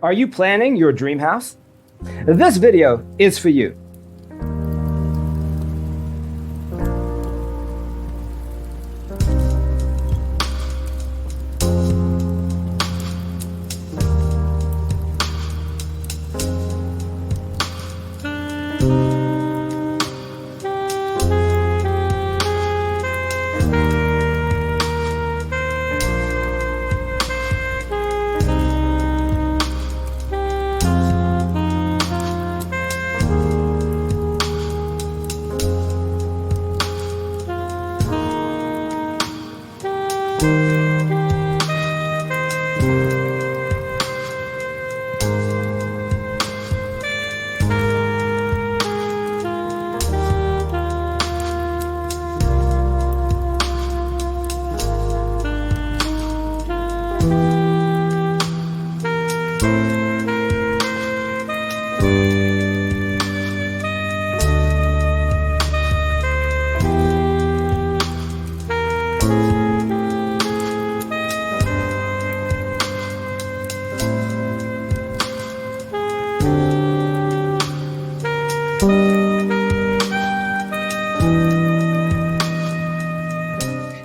Are you planning your dream house? This video is for you.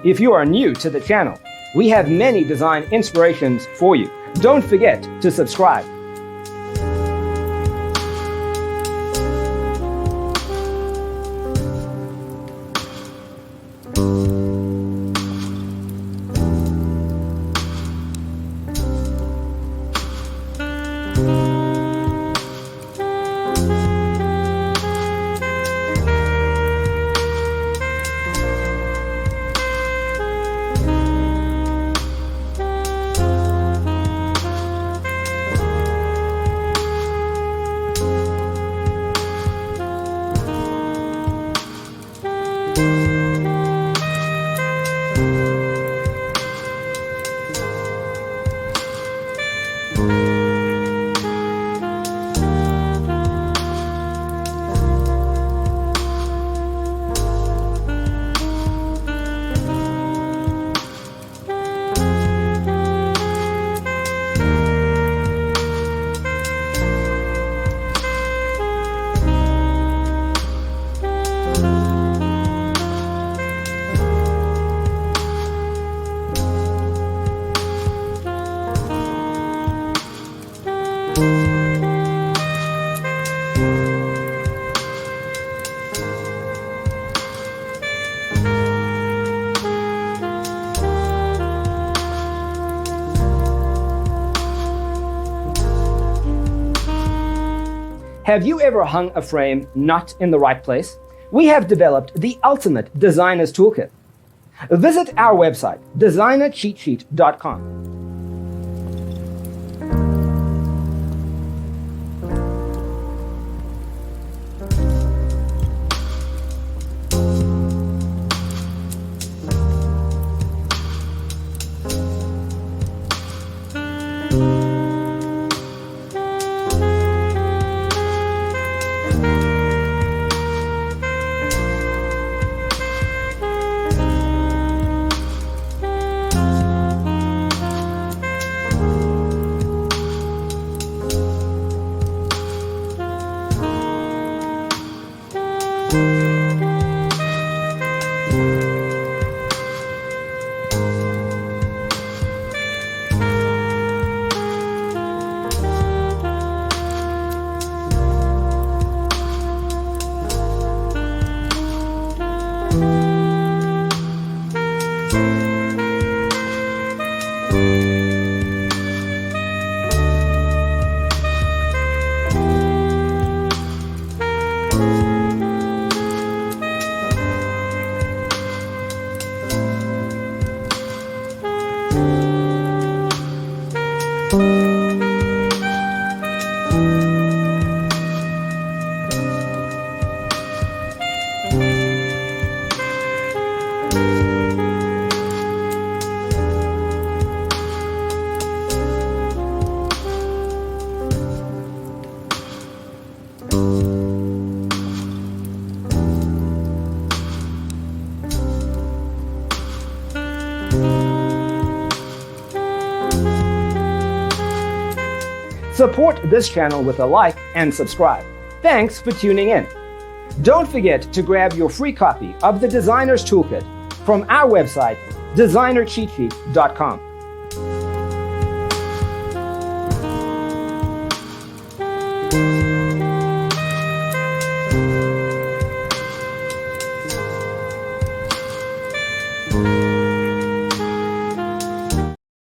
If you are new to the channel, we have many design inspirations for you. Don't forget to subscribe. Have you ever hung a frame not in the right place? We have developed the ultimate designer's toolkit. Visit our website, designercheatsheet.com. Support this channel with a like and subscribe. Thanks for tuning in. Don't forget to grab your free copy of the Designer's Toolkit from our website, designercheatsheet.com.